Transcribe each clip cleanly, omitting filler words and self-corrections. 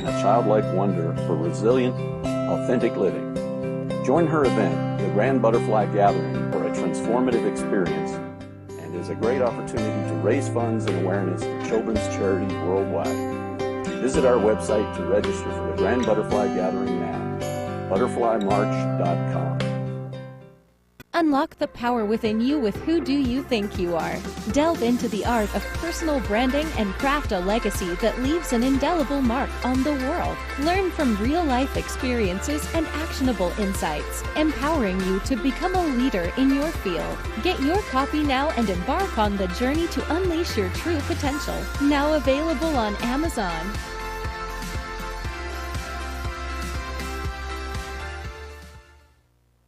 a childlike wonder for resilient, authentic living. Join her event, the Grand Butterfly Gathering, for a transformative experience and is a great opportunity to raise funds and awareness for children's charities worldwide. Visit our website to register for the Grand Butterfly Gathering now, butterflymarch.com. Unlock the power within you with Who Do You Think You Are? Delve into the art of personal branding and craft a legacy that leaves an indelible mark on the world. Learn from real-life experiences and actionable insights, empowering you to become a leader in your field. Get your copy now and embark on the journey to unleash your true potential. Now available on Amazon.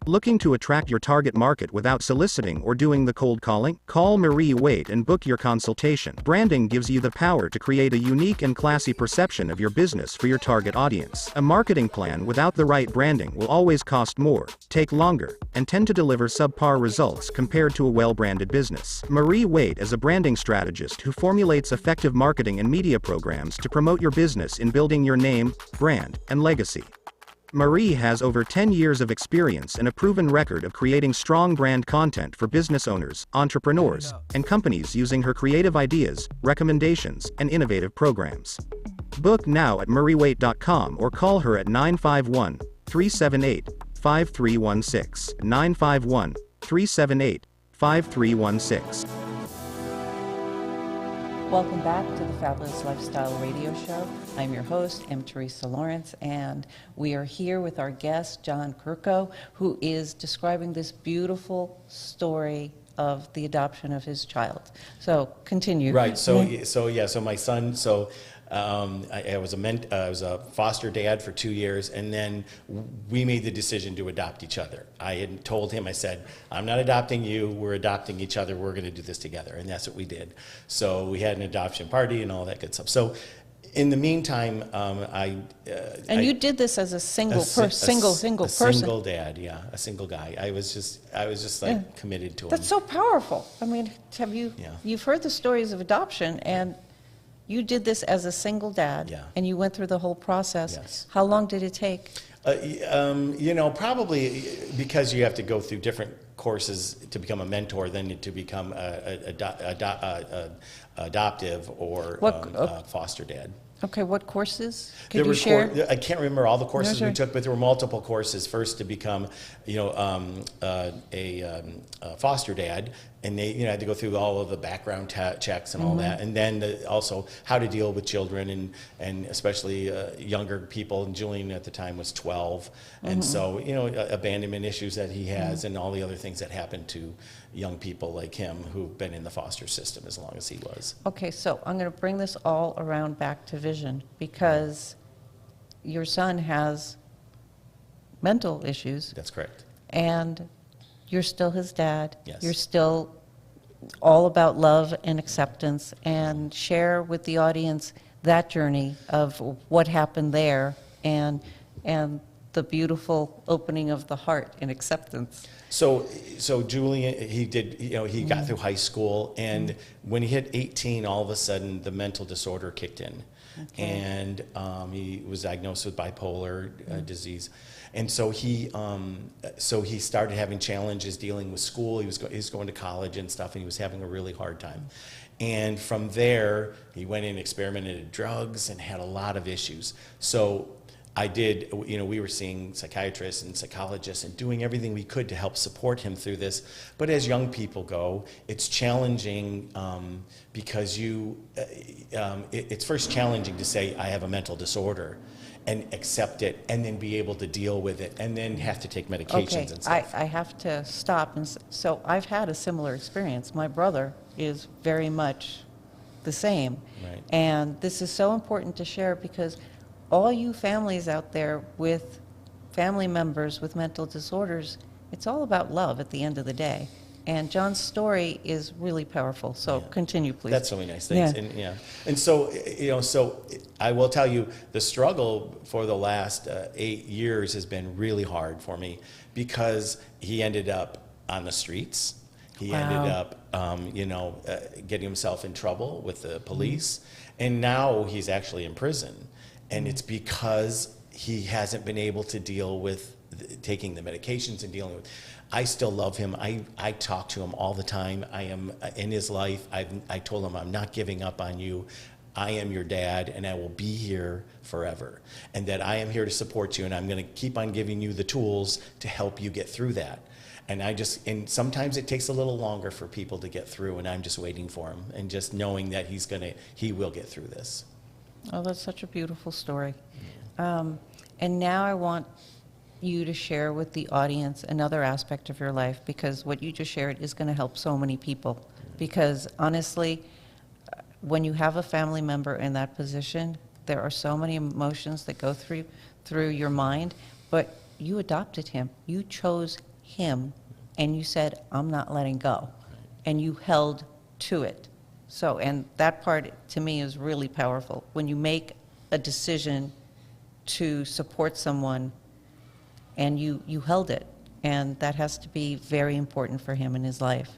Looking to attract your target market without soliciting or doing the cold calling? Call Marie Waite and book your consultation. Branding gives you the power to create a unique and classy perception of your business for your target audience. A marketing plan without the right branding will always cost more, take longer, and tend to deliver subpar results compared to a well-branded business. Marie Waite is a branding strategist who formulates effective marketing and media programs to promote your business in building your name, brand, and legacy. Marie has over 10 years of experience and a proven record of creating strong brand content for business owners, entrepreneurs, and companies using her creative ideas, recommendations, and innovative programs. Book now at mariewaite.com or call her at 951-378-5316, 951-378-5316. Welcome back to the Fabulous Lifestyle Radio Show. I'm your host, M. Teresa Lawrence, and we are here with our guest, John Kurko, who is describing this beautiful story of the adoption of his child. So, continue. Right. So my son. I was a foster dad for 2 years, and then we made the decision to adopt each other. I had told him, I said, I'm not adopting you, we're adopting each other, we're going to do this together, and that's what we did. So we had an adoption party and all that good stuff. So in the meantime, you did this as a single person. Single dad, yeah, a single guy. I was just committed to him. That's so powerful. I mean, you've heard the stories of adoption, and you did this as a single dad, and you went through the whole process. Yes. How long did it take? Probably because you have to go through different courses to become a mentor, then to become adoptive or foster dad. Okay, what courses? Could you share? I can't remember all the courses we took, but there were multiple courses. First to become, a foster dad, and they, had to go through all of the background checks and all that, and then also how to deal with children and especially younger people. And Julian at the time was 12, and so abandonment issues that he has, and all the other things that happen to young people like him who've been in the foster system as long as he was. Okay, so I'm going to bring this all around back to vision, because your son has mental issues. That's correct. And you're still his dad. Yes. You're still all about love and acceptance, and share with the audience that journey of what happened there and the beautiful opening of the heart in acceptance. So Julian, he got through high school, and when he hit 18, all of a sudden the mental disorder kicked in, and he was diagnosed with bipolar disease, and so he started having challenges dealing with school. He was going to college and stuff, and he was having a really hard time. And from there, he went in and experimented with drugs and had a lot of issues. So we were seeing psychiatrists and psychologists and doing everything we could to help support him through this. But as young people go, it's challenging because it's first challenging to say, I have a mental disorder, and accept it, and then be able to deal with it, and then have to take medications and stuff. I have to stop. So I've had a similar experience. My brother is very much the same. Right. And this is so important to share, because all you families out there with family members with mental disorders, it's all about love at the end of the day. And John's story is really powerful. So continue, please. That's really nice. Thanks. Yeah. And so I will tell you, the struggle for the last 8 years has been really hard for me, because he ended up on the streets. He ended up, getting himself in trouble with the police, and now he's actually in prison. And it's because he hasn't been able to deal with taking the medications and dealing with. I still love him. I talk to him all the time. I am in his life. I told him, I'm not giving up on you. I am your dad, and I will be here forever. And that I am here to support you, and I'm going to keep on giving you the tools to help you get through that. And sometimes it takes a little longer for people to get through, and I'm just waiting for him, and just knowing that he will get through this. Oh, that's such a beautiful story. And now I want you to share with the audience another aspect of your life, because what you just shared is going to help so many people. Because honestly, when you have a family member in that position, there are so many emotions that go through your mind, but you adopted him. You chose him, and you said, I'm not letting go. And you held to it. So, and that part to me is really powerful. When you make a decision to support someone and you held it, and that has to be very important for him in his life.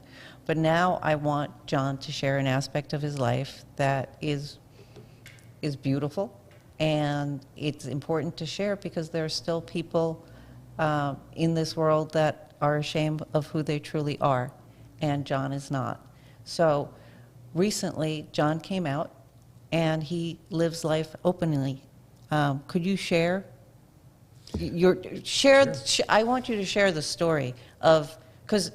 But now I want John to share an aspect of his life that is beautiful, and it's important to share because there are still people in this world that are ashamed of who they truly are, and John is not. So recently, John came out, and he lives life openly. Could you share? I want you to share the story of, because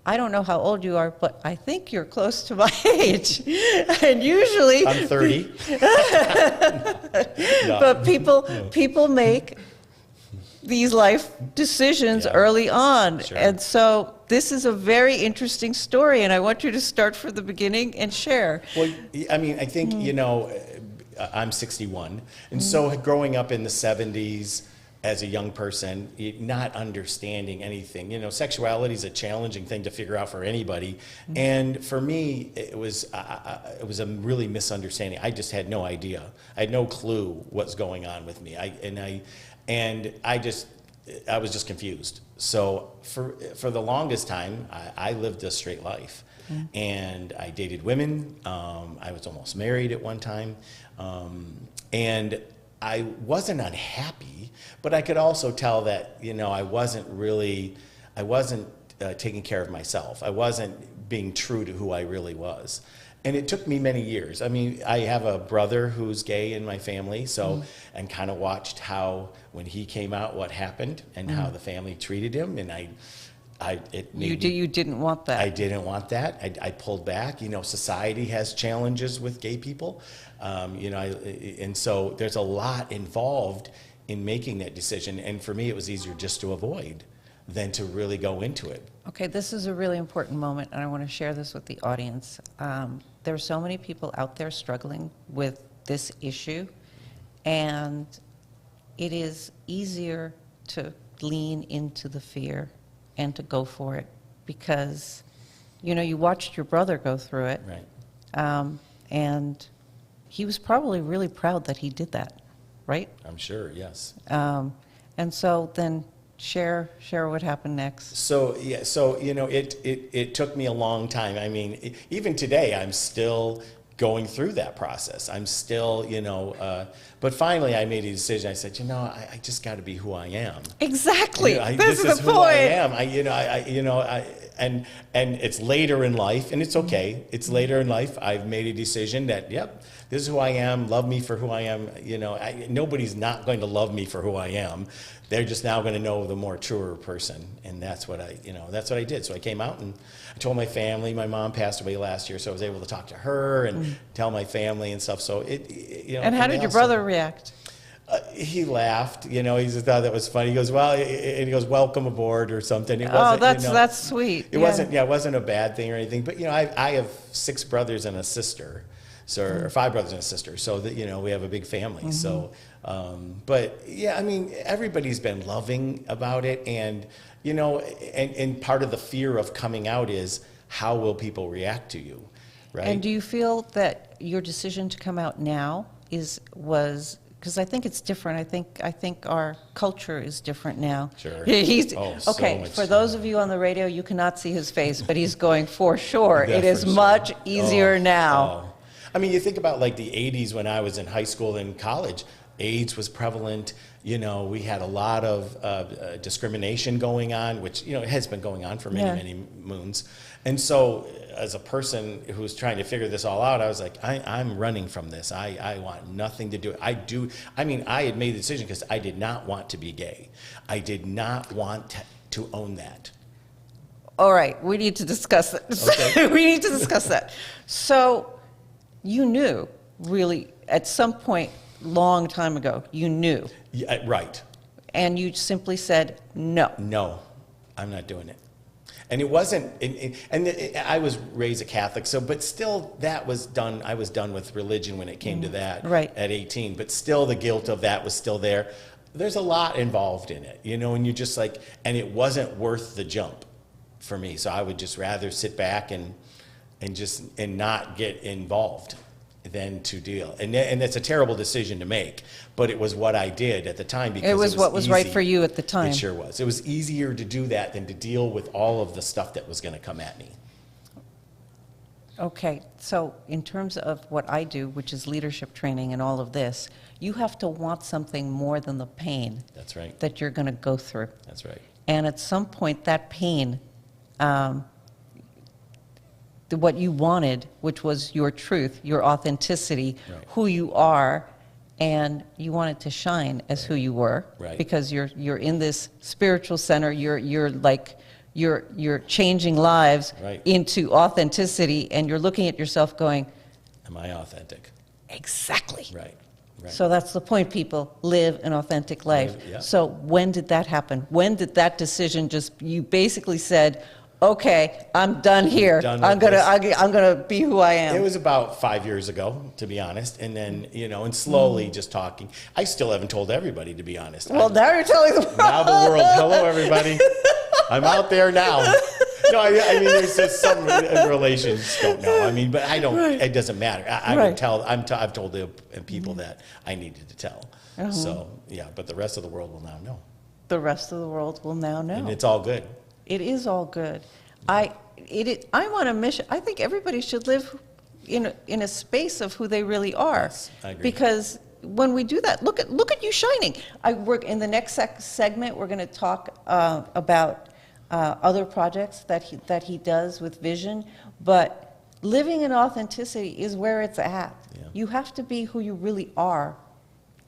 I don't know how old you are, but I think you're close to my age. And usually, I'm 30. No. But people make these life decisions early on. Sure. And so this is a very interesting story, and I want you to start from the beginning and share. Well, I mean, I think, I'm 61, and so growing up in the 70s as a young person, not understanding anything, sexuality is a challenging thing to figure out for anybody, and for me, it was a really misunderstanding. I just had no idea. I had no clue what's going on with me. I was just confused. So for the longest time, I lived a straight life. And I dated women. I was almost married at one time. And I wasn't unhappy, but I could also tell that, I wasn't taking care of myself. I wasn't being true to who I really was. And it took me many years. I mean, I have a brother who's gay in my family, and kind of watched how, when he came out, what happened and how the family treated him. And you didn't want that. I didn't want that. I pulled back. Society has challenges with gay people. And so there's a lot involved in making that decision. And for me, it was easier just to avoid than to really go into it. Okay, this is a really important moment, and I want to share this with the audience. There are so many people out there struggling with this issue, and it is easier to lean into the fear and to go for it because, you watched your brother go through it. Right. And he was probably really proud that he did that, right? I'm sure, yes. And so then share what happened next. So it took me a long time. I mean, even today, I'm still going through that process. I'm still, but finally I made a decision. I said, I just got to be who I am. Exactly. This is the point. I am. And it's later in life, and it's okay. It's later in life. I've made a decision that, this is who I am. Love me for who I am. Nobody's not going to love me for who I am. They're just now going to know the more truer person, and that's what I did. So I came out and I told my family. My mom passed away last year, so I was able to talk to her and tell my family and stuff. So And how did your brother react? He laughed. He just thought that was funny. He goes, welcome aboard or something. It wasn't, that's sweet. It wasn't a bad thing or anything. But I have 6 brothers and a sister. So, or 5 brothers and a sister, so that we have a big family. So, but I mean, everybody's been loving about it, and and part of the fear of coming out is how will people react to you, right? And do you feel that your decision to come out now was because I think it's different. I think our culture is different now. Sure. Okay. For those of you on the radio, you cannot see his face, but he's going for sure. It is much easier now. I mean, you think about like the 80s when I was in high school and college, AIDS was prevalent. We had a lot of discrimination going on, which, it has been going on for many moons. And so as a person who's trying to figure this all out, I was like, I'm running from this. I want nothing to do it. I had made the decision because I did not want to be gay. I did not want to own that. All right, we need to discuss that. Okay. We need to discuss that. So you knew, really, at some point, long time ago, you knew. Yeah, right. And you simply said, no. No, I'm not doing it. And it wasn't, I was raised a Catholic, but still that was done. I was done with religion when it came to that at 18, but still the guilt of that was still there. There's a lot involved in it, and you're just like, and it wasn't worth the jump for me. So I would just rather sit back and not get involved than to deal. And it's a terrible decision to make, but it was what I did at the time because it was what was right easy. for you at the time. It sure was. It was easier to do that than to deal with all of the stuff that was going to come at me. Okay, so in terms of what I do, which is leadership training and all of this, you have to want something more than the pain. That's right. That you're going to go through. That's right. And at some point, that pain, what you wanted, which was your truth, your authenticity, who you are, and you wanted to shine as who you were, because you're in this spiritual center. You're changing lives into authenticity, and you're looking at yourself going, "Am I authentic?" Exactly. Right. So that's the point, people. Live an authentic life. Yeah. So when did that happen? When did that decision you basically said, okay, I'm done here. I'm gonna be who I am. It was about 5 years ago, to be honest, and then and slowly just talking. I still haven't told everybody, to be honest. Well, now you're telling the world. Now the world. Hello, everybody. I'm out there now. No, I mean, there's just some relations don't know. I mean, but I don't. It doesn't matter. I would tell. I've told the people that I needed to tell. So yeah, but the rest of the world will now know. The rest of the world will now know, and it's all good. It is all good. I'm on a mission. I think everybody should live in a space of who they really are. Yes, I agree. Because when we do that, look at you shining. I work in the next segment. We're going to talk about other projects that he does with Vision. But living in authenticity is where it's at. Yeah. You have to be who you really are,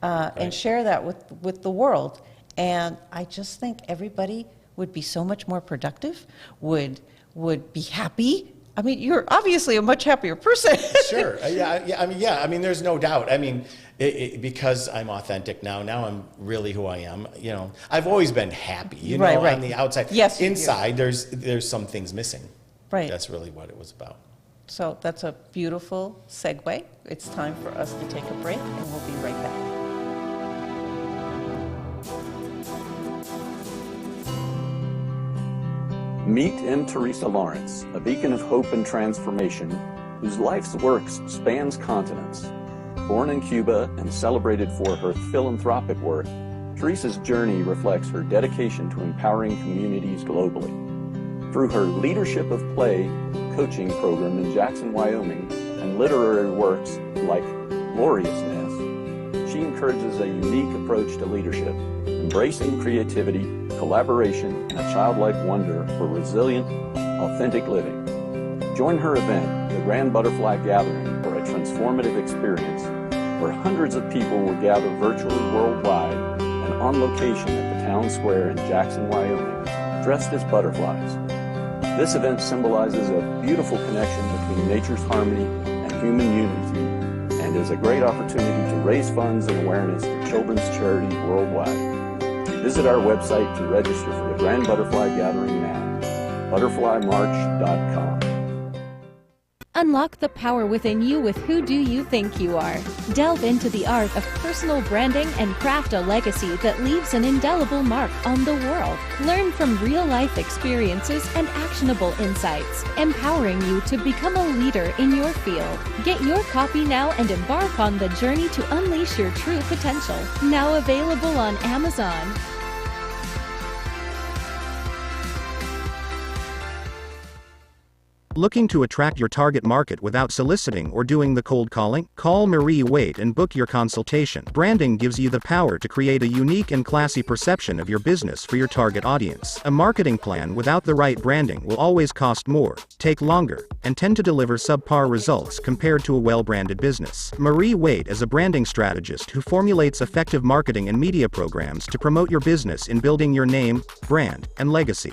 and share that with the world. And I just think everybody would be so much more productive, would be happy. I mean, you're obviously a much happier person. Sure. I mean, there's no doubt. I mean, because I'm authentic now I'm really who I am. I've always been happy, on the outside. Yes. Inside, there's some things missing. Right. That's really what it was about. So that's a beautiful segue. It's time for us to take a break, and we'll be right back. Meet M. Teresa Lawrence, a beacon of hope and transformation, whose life's works spans continents. Born in Cuba and celebrated for her philanthropic work, Teresa's journey reflects her dedication to empowering communities globally. Through her Leadership of Play coaching program in Jackson, Wyoming, and literary works like Gloriousness, she encourages a unique approach to leadership, embracing creativity, collaboration, and a childlike wonder for resilient, authentic living. Join her event, the Grand Butterfly Gathering, for a transformative experience where hundreds of people will gather virtually worldwide and on location at the town square in Jackson, Wyoming, dressed as butterflies. This event symbolizes a beautiful connection between nature's harmony and human unity, and is a great opportunity to raise funds and awareness for children's charities worldwide. Visit our website to register for the Grand Butterfly Gathering now, butterflymarch.com. Unlock the power within you with Who Do You Think You Are? Delve into the art of personal branding and craft a legacy that leaves an indelible mark on the world. Learn from real-life experiences and actionable insights, empowering you to become a leader in your field. Get your copy now and embark on the journey to unleash your true potential. Now available on Amazon. Looking to attract your target market without soliciting or doing the cold calling? Call Marie Waite and book your consultation. Branding gives you the power to create a unique and classy perception of your business for your target audience. A marketing plan without the right branding will always cost more, take longer, and tend to deliver subpar results compared to a well-branded business. Marie Waite is a branding strategist who formulates effective marketing and media programs to promote your business in building your name, brand, and legacy.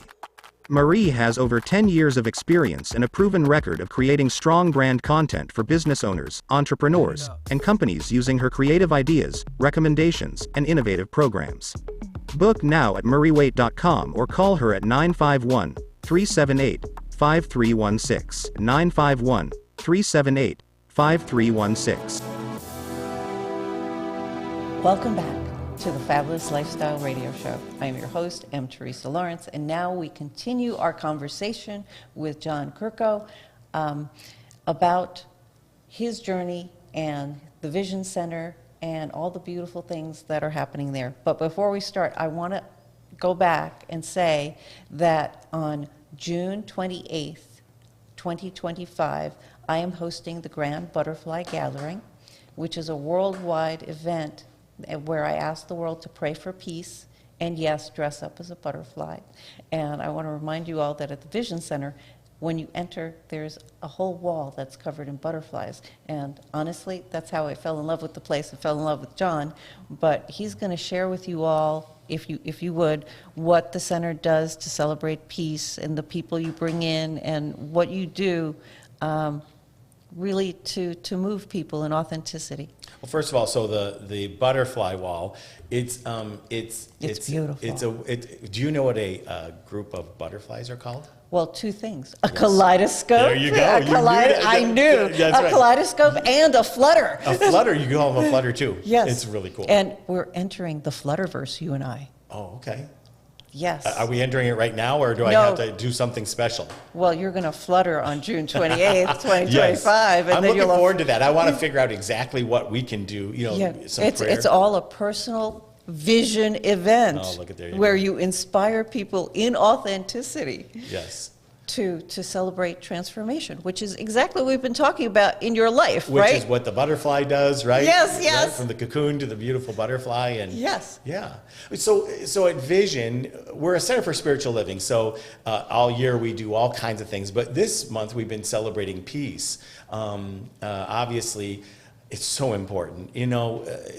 Marie has over 10 years of experience and a proven record of creating strong brand content for business owners, entrepreneurs, and companies using her creative ideas, recommendations, and innovative programs. Book now at mariewaite.com or call her at 951-378-5316, 951-378-5316. Welcome back to the Fabulous Lifestyle Radio Show. I am your host, M. Teresa Lawrence, and now we continue our conversation with John Kurko about his journey and the Vision Center and all the beautiful things that are happening there. But before we start, I want to go back and say that on June 28th, 2025, I am hosting the Grand Butterfly Gathering, which is a worldwide event where I ask the world to pray for peace and, yes, dress up as a butterfly. And I want to remind you all that at the Vision Center, when you enter, there's a whole wall that's covered in butterflies. And honestly, that's how I fell in love with the place. I fell in love with John. But he's going to share with you all, if you would, what the center does to celebrate peace and the people you bring in and what you do really to move people in authenticity. Well, first of all, so the butterfly wall, it's beautiful. Do you know what a group of butterflies are called? Well, two things: a kaleidoscope. There you go. I knew That's a right. Kaleidoscope and a flutter. A flutter. You call them a flutter too. Yes, it's really cool. And we're entering the Flutterverse, you and I. Oh, okay. Yes. Are we entering it right now, or do I have to do something special? Well, you're going to flutter on June 28th, 2025. Yes. And I'm then looking forward to that. I want to figure out exactly what we can do. Some prayer. It's all a personal vision event. Oh, look at there. Where you inspire people in authenticity. Yes. To celebrate transformation, which is exactly what we've been talking about in your life, Which right? is what the butterfly does, right? Yes, yes. Right? From the cocoon to the beautiful butterfly. And yes. Yeah. So at Vision, we're a center for spiritual living. So all year we do all kinds of things. But this month we've been celebrating peace. Obviously, it's so important.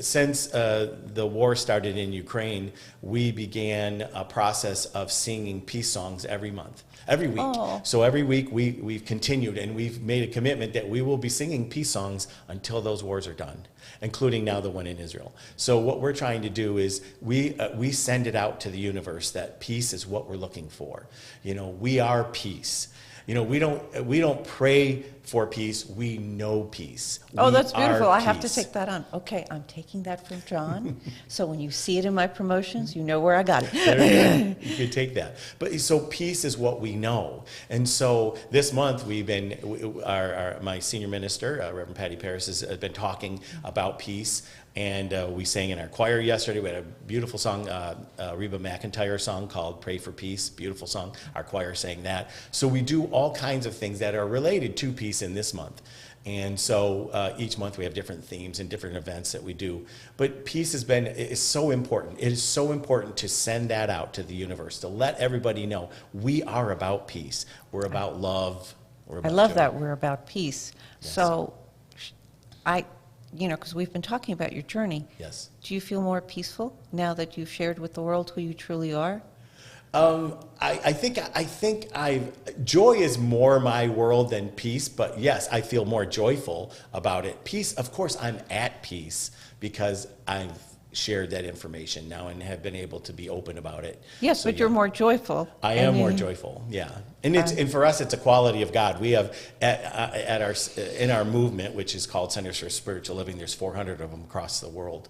Since the war started in Ukraine, we began a process of singing peace songs every month. Every week. Oh. So every week we've continued, and we've made a commitment that we will be singing peace songs until those wars are done, including now the one in Israel. So what we're trying to do is we send it out to the universe that peace is what we're looking for. We are peace. We don't pray for peace. We know peace. Oh, that's beautiful. I have to peace. take that on. Okay, I'm taking that from John. So when you see it in my promotions, you know where I got it. There you go. You could take that. But so peace is what we know. And so this month my senior minister, Reverend Patty Paris, has been talking about peace. And we sang in our choir yesterday. We had a beautiful song, Reba McEntire song called Pray for Peace. Beautiful song. Our choir sang that. So we do all kinds of things that are related to peace in this month. And so each month we have different themes and different events that we do. But peace is so important. It is so important to send that out to the universe, to let everybody know we are about peace. We're about love. We're about I love joy. that we're about peace. Yes. So because we've been talking about your journey. Yes. Do you feel more peaceful now that you've shared with the world who you truly are? I think joy is more my world than peace, but yes, I feel more joyful about it. Peace, of course, I'm at peace because I've shared that information now and have been able to be open about it. Yes, So, but you're more joyful. I am more joyful, yeah. And for us, it's a quality of God. We have in our movement, which is called Centers for Spiritual Living, there's 400 of them across the world.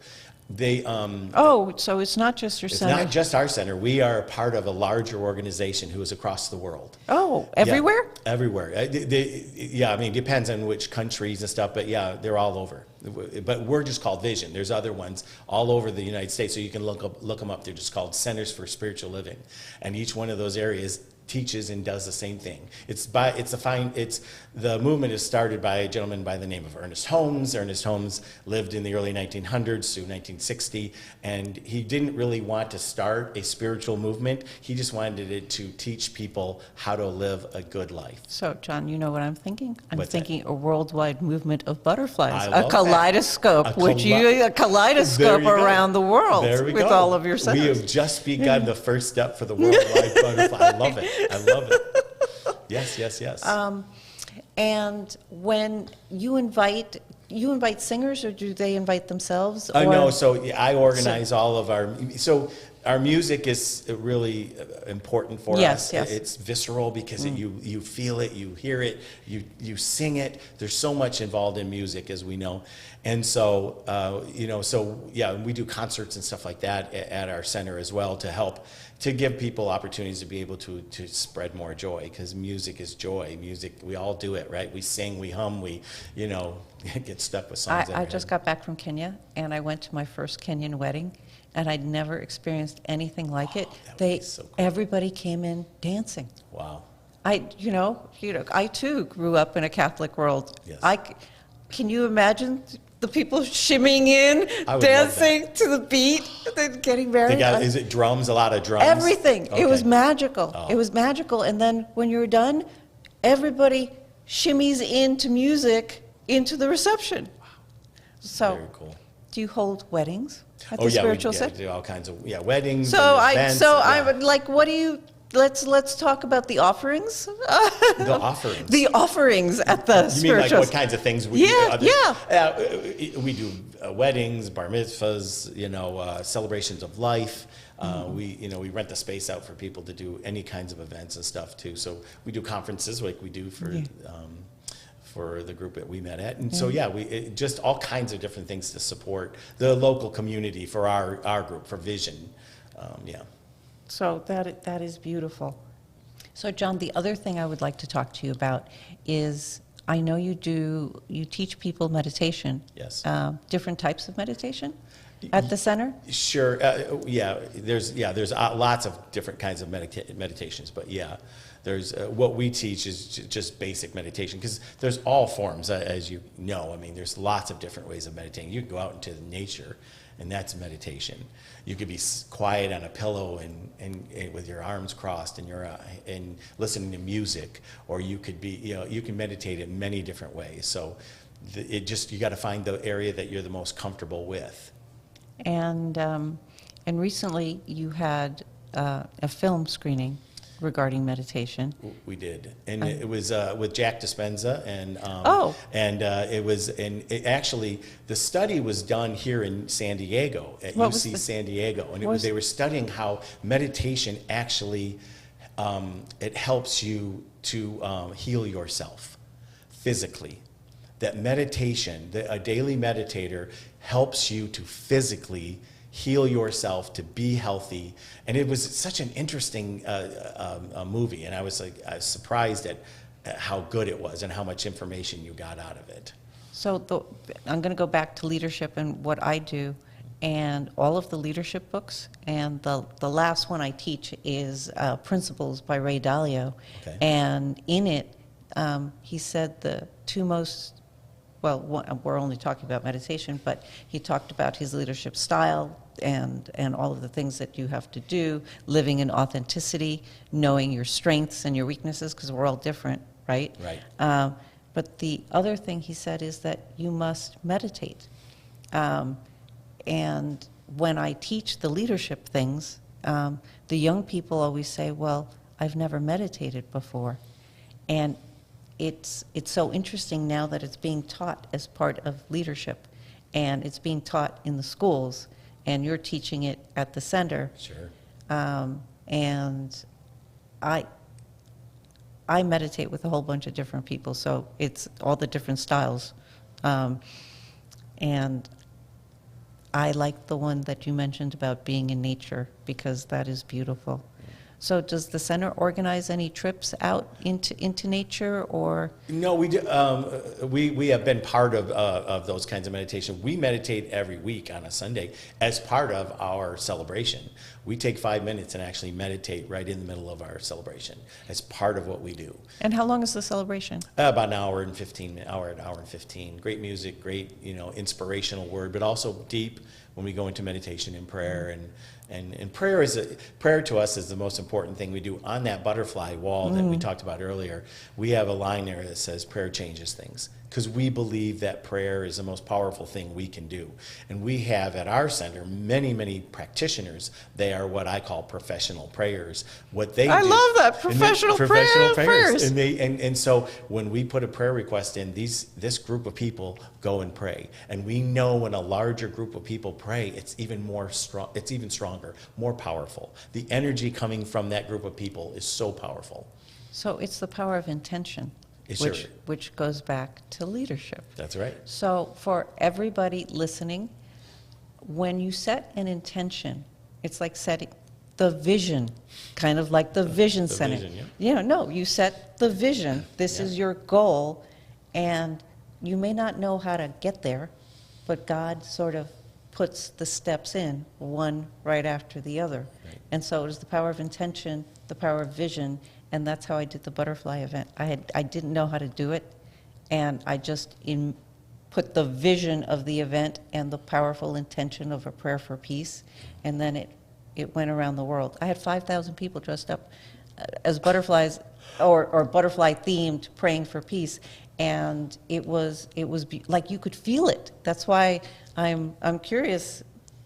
They so it's not just your it's center. not just our center. We are part of a larger organization who is across the world. Oh, everywhere? Yeah, everywhere. It depends on which countries and stuff, but yeah, they're all over. But we're just called Vision. There's other ones all over the United States, so you can look them up. They're just called Centers for Spiritual Living. And each one of those areas teaches and does the same thing. The movement is started by a gentleman by the name of Ernest Holmes. Ernest Holmes lived in the early 1900s to 1960, and he didn't really want to start a spiritual movement. He just wanted it to teach people how to live a good life. So, John, you know what I'm thinking? I'm What's that? thinking a worldwide movement of butterflies, I a love kaleidoscope, that. A kaleidoscope There you go. around the world There we with go. all of your centers. We have just begun the first step for the worldwide butterfly. I love it. I love it. Yes, yes, yes. And when you invite singers, or do they invite themselves? No, so I organize all of our music is really important for Yes, us. yes. It's visceral because you feel it, you hear it, you sing it. There's so much involved in music, as we know. And so, we do concerts and stuff like that at our center as well to help to give people opportunities to be able to spread more joy, because music is joy. Music, we all do it, right? We sing, we hum, we, get stuck with songs. I just got back from Kenya, and I went to my first Kenyan wedding, and I'd never experienced anything like it. that would be so cool. Everybody came in dancing. Wow. I too grew up in a Catholic world. Yes. Can you imagine the people shimmying in, I would dancing to the beat, then getting married? Is it drums? A lot of drums? Everything. Okay. It was magical. Oh. It was magical. And then when you're done, everybody shimmies into music into the reception. So, Very cool. do you hold weddings at the We spiritual center? do all kinds of weddings. So and I events, I yeah. would like. What do you? Let's talk about the offerings. The offerings. The offerings at the You mean spiritual. like what kinds of things we Yeah, do? We do weddings, bar mitzvahs, celebrations of life. We rent the space out for people to do any kinds of events and stuff too. So we do conferences like we do for the group that we met at. And so just all kinds of different things to support the local community for our group, for Vision. So that is beautiful. So John, the other thing I would like to talk to you about is, I know you teach people meditation. Yes. Different types of meditation at the center? Sure. There's lots of different kinds of meditations, but there's what we teach is just basic meditation, because there's all forms, as you know. I mean, there's lots of different ways of meditating. You can go out into nature, and that's meditation. You could be quiet on a pillow and with your arms crossed and listening to music, or you could be you can meditate in many different ways. So you got to find the area that you're the most comfortable with. And recently you had a film screening regarding meditation. We did, and it was with Jack Dispenza, and actually the study was done here in San Diego at UC San Diego, and they were studying how meditation actually it helps you to heal yourself physically. That meditation, a daily meditator, helps you to physically heal yourself, to be healthy. And it was such an interesting movie, and I was surprised at how good it was and how much information you got out of it. So I'm going to go back to leadership and what I do, and all of the leadership books, and the last one I teach is Principles by Ray Dalio. Okay. And in it, he said the two most, we're only talking about meditation, but he talked about his leadership style and all of the things that you have to do, living in authenticity, knowing your strengths and your weaknesses, because we're all different, right? Right. But the other thing he said is that you must meditate. And when I teach the leadership things, the young people always say, well, I've never meditated before. And it's so interesting now that it's being taught as part of leadership, and it's being taught in the schools, and you're teaching it at the center. Sure. And I meditate with a whole bunch of different people, so it's all the different styles. And I like the one that you mentioned about being in nature, because that is beautiful. So does the center organize any trips out into nature, or? No, we do. We have been part of those kinds of meditation. We meditate every week on a Sunday as part of our celebration. We take 5 minutes and actually meditate right in the middle of our celebration as part of what we do. And how long is the celebration? About an hour and 15. Great music, great inspirational word, but also deep when we go into meditation and prayer. And prayer to us is the most important thing we do. On that butterfly wall that we talked about earlier, we have a line there that says prayer changes things, because we believe that prayer is the most powerful thing we can do. And we have at our center many practitioners. They are what I call professional prayers. What they I do, love that, professional prayers. And so when we put a prayer request in, this group of people go and pray. And we know when a larger group of people pray, it's even stronger, more powerful. The energy coming from that group of people is so powerful. So it's the power of intention, Sure. which goes back to leadership. That's right. So for everybody listening, when you set an intention, it's like setting the vision, kind of like the vision center. Vision, yeah. No, you set the vision. This is your goal, and you may not know how to get there, but God sort of puts the steps in, one right after the other. Right. And so it is the power of intention, the power of vision, and that's how I did the butterfly event. I didn't know how to do it, and I just put the vision of the event and the powerful intention of a prayer for peace, and then it went around the world. I had 5,000 people dressed up as butterflies or butterfly themed, praying for peace, and it was like you could feel it. That's why I'm curious.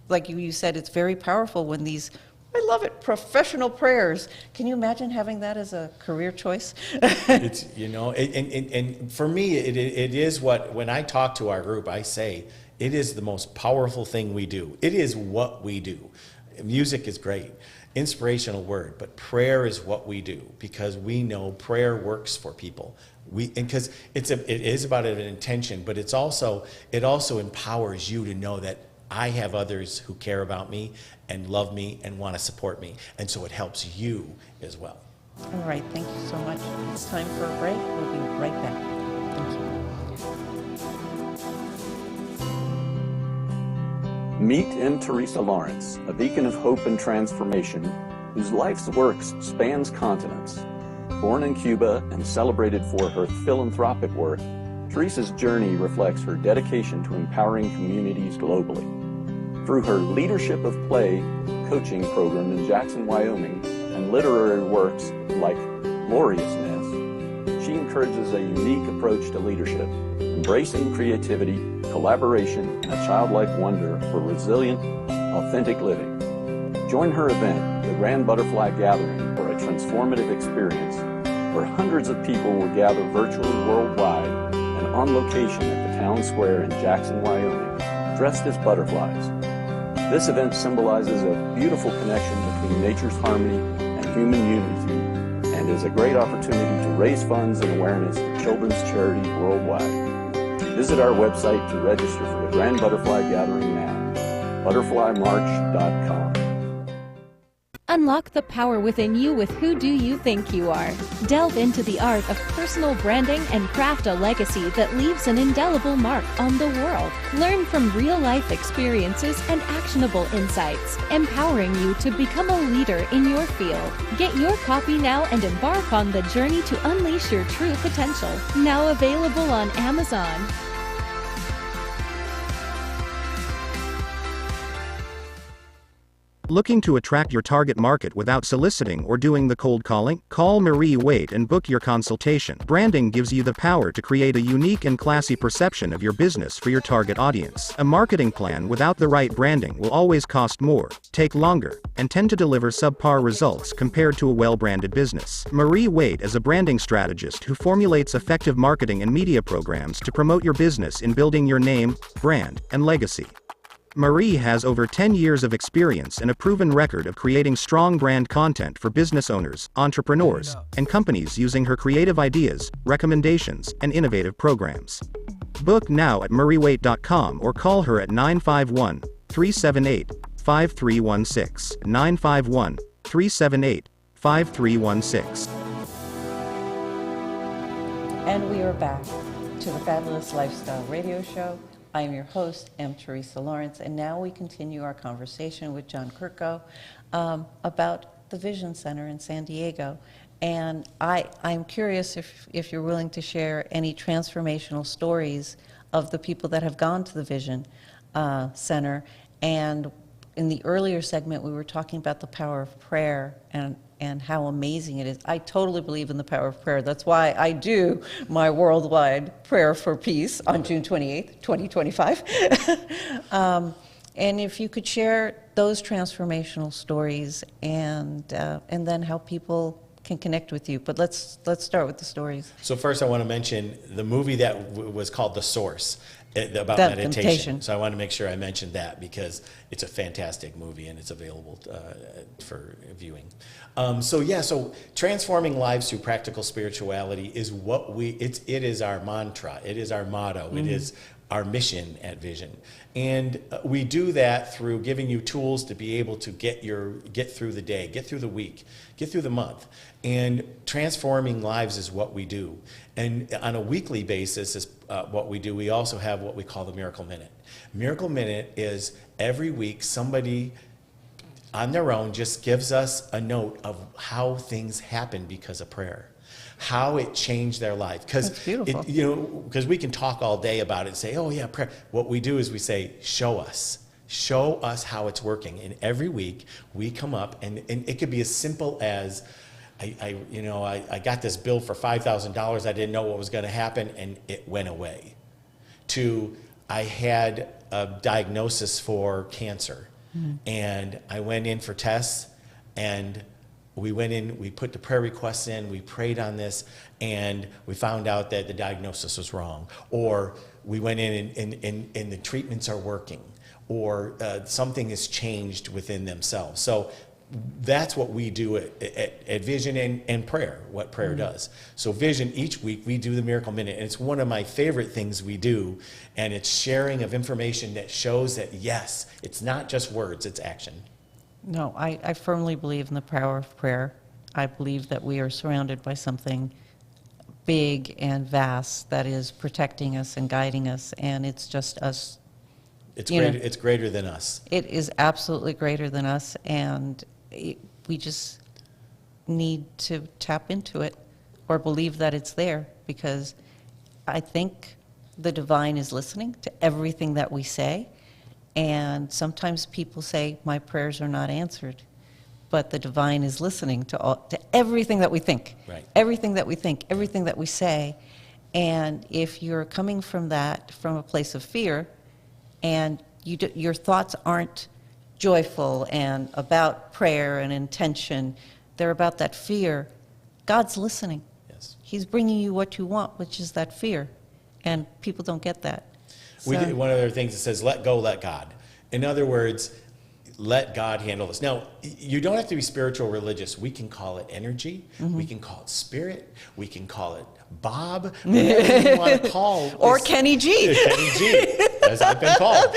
Like you said, it's very powerful when these, I love it, professional prayers. Can you imagine having that as a career choice? It's, and for me, it is when I talk to our group, I say, it is the most powerful thing we do. It is what we do. Music is great, inspirational word, but prayer is what we do, because we know prayer works for people. Because it is about an intention, but it also empowers you to know that I have others who care about me and love me and want to support me, and so it helps you as well. All right, thank you so much. It's time for a break. We'll be right back. Thank you. Meet M. Teresa Lawrence, a beacon of hope and transformation whose life's works spans continents. Born in Cuba and celebrated for her philanthropic work, Teresa's journey reflects her dedication to empowering communities globally. Through her Leadership of Play coaching program in Jackson, Wyoming, and literary works like Gloriousness, she encourages a unique approach to leadership, embracing creativity, collaboration, and a childlike wonder for resilient, authentic living. Join her event, the Grand Butterfly Gathering, for a transformative experience where hundreds of people will gather virtually worldwide and on location at the town square in Jackson, Wyoming, dressed as butterflies. This event symbolizes a beautiful connection between nature's harmony and human unity, and is a great opportunity to raise funds and awareness for children's charities worldwide. Visit our website to register for the Grand Butterfly Gathering now, butterflymarch.com. Unlock the power within you with Who Do You Think You Are? Delve into the art of personal branding and craft a legacy that leaves an indelible mark on the world. Learn from real-life experiences and actionable insights, empowering you to become a leader in your field. Get your copy now and embark on the journey to unleash your true potential. Now available on Amazon. Looking to attract your target market without soliciting or doing the cold calling? Call Marie Waite and book your consultation. Branding gives you the power to create a unique and classy perception of your business for your target audience. A marketing plan without the right branding will always cost more, take longer, and tend to deliver subpar results compared to a well-branded business. Marie Waite is a branding strategist who formulates effective marketing and media programs to promote your business in building your name, brand, and legacy. Marie has over 10 years of experience and a proven record of creating strong brand content for business owners, entrepreneurs, and companies using her creative ideas, recommendations, and innovative programs. Book now at mariewaite.com or call her at 951-378-5316, 951-378-5316. 5316. And we are back to the Fabulous Lifestyle Radio Show. I am your host, M. Teresa Lawrence, and now we continue our conversation with John Kurko about the Vision Center in San Diego. And I'm curious if you're willing to share any transformational stories of the people that have gone to the Vision Center. And in the earlier segment, we were talking about the power of prayer and how amazing it is. I totally believe in the power of prayer. That's why I do my worldwide prayer for peace on June 28th, 2025. And if you could share those transformational stories and then how people can connect with you. But let's start with the stories. So first I want to mention the movie that was called The Source, about That meditation. So I want to make sure I mentioned that because it's a fantastic movie and it's available for viewing. So transforming lives through practical spirituality is what it is our mantra. It is our motto. Mm-hmm. It is our mission at Vision. And we do that through giving you tools to be able to get through the day, get through the week, get through the month. And transforming lives is what we do. And on a weekly basis is what we do. We also have what we call the Miracle Minute. Miracle Minute is every week somebody on their own just gives us a note of how things happen because of prayer, how it changed their life. Because we can talk all day about it and say, oh yeah, prayer. What we do is we say, show us how it's working. And every week we come up and it could be as simple as, I got this bill for $5,000. I didn't know what was going to happen, and it went away. To I had a diagnosis for cancer, and I went in for tests, and we went in, we put the prayer requests in, we prayed on this, and we found out that the diagnosis was wrong. Or we went in and the treatments are working, or something has changed within themselves. So that's what we do at Vision and prayer, what prayer does. So Vision, each week we do the Miracle Minute, and it's one of my favorite things we do, and it's sharing of information that shows that, yes, it's not just words, it's action. No, I firmly believe in the power of prayer. I believe that we are surrounded by something big and vast that is protecting us and guiding us, and it's just us. It's greater than us. It is absolutely greater than us, and we just need to tap into it or believe that it's there, because I think the divine is listening to everything that we say. And sometimes people say, my prayers are not answered. But the divine is listening to everything that we think. Right. Everything that we think, everything that we say. And if you're coming from a place of fear, and your thoughts aren't joyful and about prayer and intention, they're about that fear, God's listening. Yes. He's bringing you what you want, which is that fear. And people don't get that. We did one of the things that says, let go, let God. In other words, let God handle this. Now, you don't have to be spiritual or religious. We can call it energy. Mm-hmm. We can call it spirit. We can call it Bob. Whatever you want to call. Or Kenny G. Kenny G, as I've been called.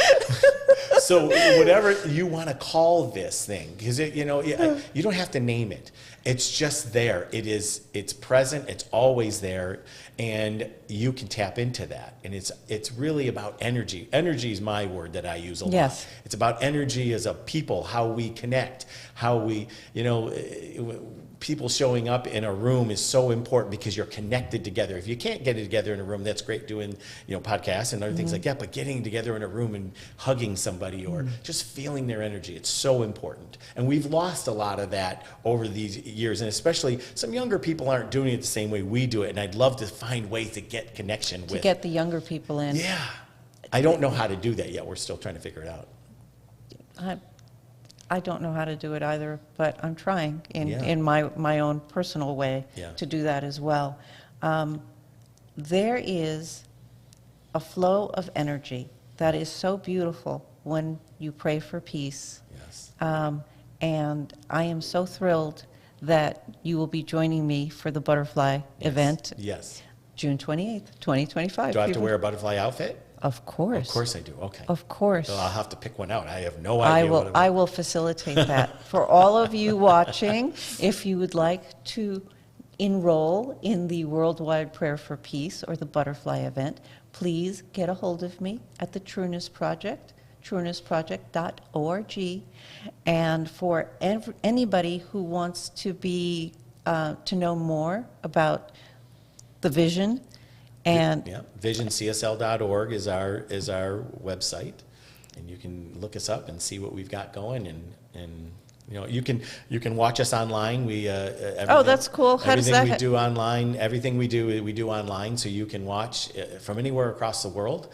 So whatever you want to call this thing, because you don't have to name it. It's just there. It's present. It's always there, and you can tap into that. And it's really about energy. Energy is my word that I use a lot. Yes. It's about energy as a people, how we connect, how we, people showing up in a room is so important because you're connected together. If you can't get it together in a room, that's great doing, podcasts and other things like that, but getting together in a room and hugging somebody or just feeling their energy, it's so important. And we've lost a lot of that over these years, and especially some younger people aren't doing it the same way we do it, and I'd love to find ways to get connection with. To get the younger people in. Yeah. I don't know how to do that yet. We're still trying to figure it out. I don't know how to do it either, but I'm trying in my own personal way to do that as well. There is a flow of energy that is so beautiful when you pray for peace. Yes. And I am so thrilled that you will be joining me for the butterfly event. Yes. June 28th, 2025. Do I have to wear a butterfly outfit? Of course. Of course I do, okay. Of course. So I'll have to pick one out. I have no I idea what will, I will facilitate that. For all of you watching, if you would like to enroll in the Worldwide Prayer for Peace or the Butterfly event, please get a hold of me at the Trueness Project, truenessproject.org. And for anybody who wants to be to know more about the vision and Yeah, visioncsl.org is our website, and you can look us up and see what we've got going, and you know, you can watch us online. We that's cool. How does everything that we do online, everything we do online, so you can watch from anywhere across the world.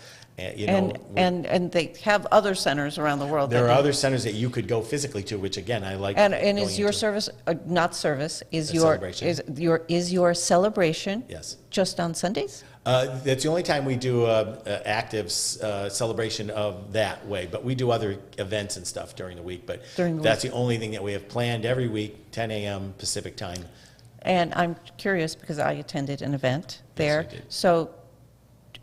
You know, and they have other centers around the world. there that are do- other centers that you could go physically to, which again I like. And going is your into. service not service? Is A your celebration. is your celebration Yes. just on Sundays? That's the only time we do a active celebration of that way, but we do other events and stuff during the week. But During the that's the only thing that we have planned every week, 10 a.m. Pacific time. And I'm curious because I attended an event there. you did. So,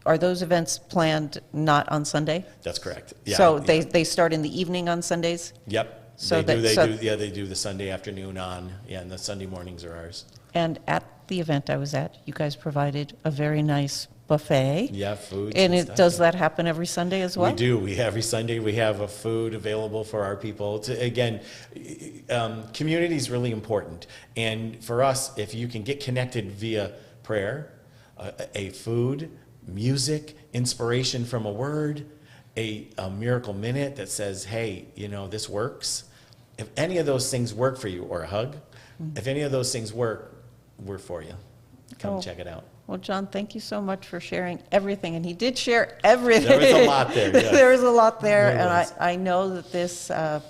are those events planned not on Sunday? That's correct. Yeah, So yeah. they start in the evening on Sundays. Yep. So they that- they do the Sunday afternoon on, and the Sunday mornings are ours. And at the event I was at, you guys provided a very nice buffet. Yeah, food. And does that? that happen every Sunday as well? We do. Every Sunday we have a food available for our people. Again, community is really important. And for us, if you can get connected via prayer, a food, music, inspiration from a word, a miracle minute that says, hey, you know, this works. If any of those things work for you, or a hug, if any of those things work, we're for you. Come Oh. check it out. Well, John, thank you so much for sharing everything. And he did share everything. There was a lot there, yes. There was a lot there. There And was. I know that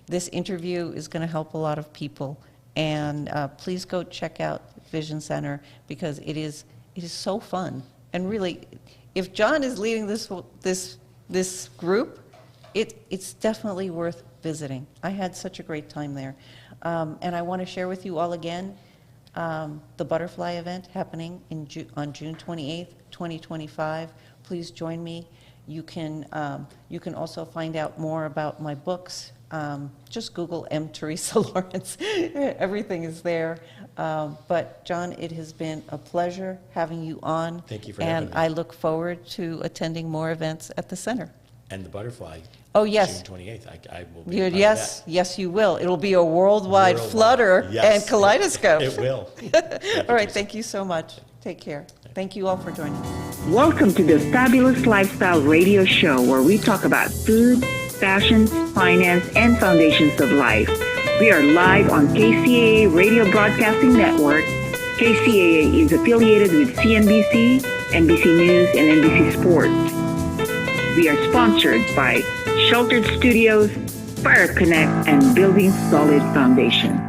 this interview is going to help a lot of people. And please go check out Vision Center because it is so fun. And really, if John is leading this group, it's definitely worth visiting. I had such a great time there. And I want to share with you all again the Butterfly event happening on June 28th, 2025. Please join me. You can also find out more about my books. Just Google M. Teresa Lawrence. Everything is there. But John, it has been a pleasure having you on. Thank you for having me. And I look forward to attending more events at the center. And the butterfly. Oh, yes. June 28th. I will be. a part of Yes, yes, you will. It'll be a worldwide Worldwide. flutter Yes. and kaleidoscope. It will. All right, thank you so much. Take care. Thank you all for joining me. Welcome to the Fabulous Lifestyle Radio Show, where we talk about food, fashion, finance, and foundations of life. We are live on KCAA Radio Broadcasting Network. KCAA is affiliated with CNBC, NBC News, and NBC Sports. We are sponsored by Sheltered Studios, Fire Connect, and Building Solid Foundation.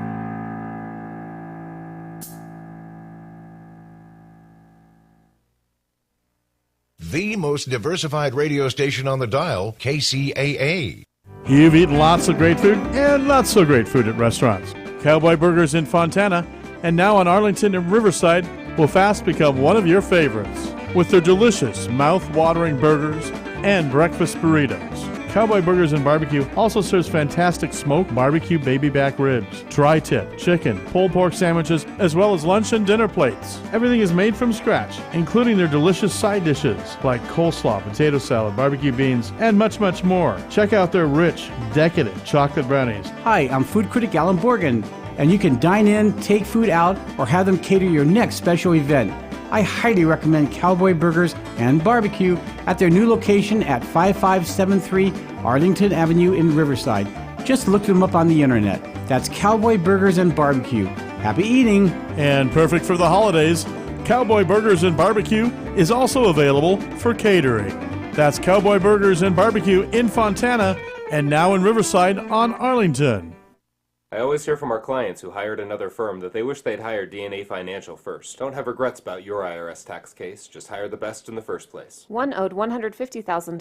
The most diversified radio station on the dial, KCAA. You've eaten lots of great food and not so great food at restaurants. Cowboy Burgers in Fontana and now in Arlington and Riverside will fast become one of your favorites with their delicious, mouth-watering burgers and breakfast burritos. Cowboy Burgers and Barbecue also serves fantastic smoked barbecue baby back ribs, tri-tip, chicken, pulled pork sandwiches, as well as lunch and dinner plates. Everything is made from scratch, including their delicious side dishes like coleslaw, potato salad, barbecue beans, and much, much more. Check out their rich, decadent chocolate brownies. Hi, I'm food critic Alan Borgen, and you can dine in, take food out, or have them cater your next special event. I highly recommend Cowboy Burgers and Barbecue at their new location at 5573 Arlington Avenue in Riverside. Just look them up on the internet. That's Cowboy Burgers and Barbecue. Happy eating! And perfect for the holidays, Cowboy Burgers and Barbecue is also available for catering. That's Cowboy Burgers and Barbecue in Fontana and now in Riverside on Arlington. I always hear from our clients who hired another firm that they wish they'd hired DNA Financial first. Don't have regrets about your IRS tax case. Just hire the best in the first place. One owed $150,000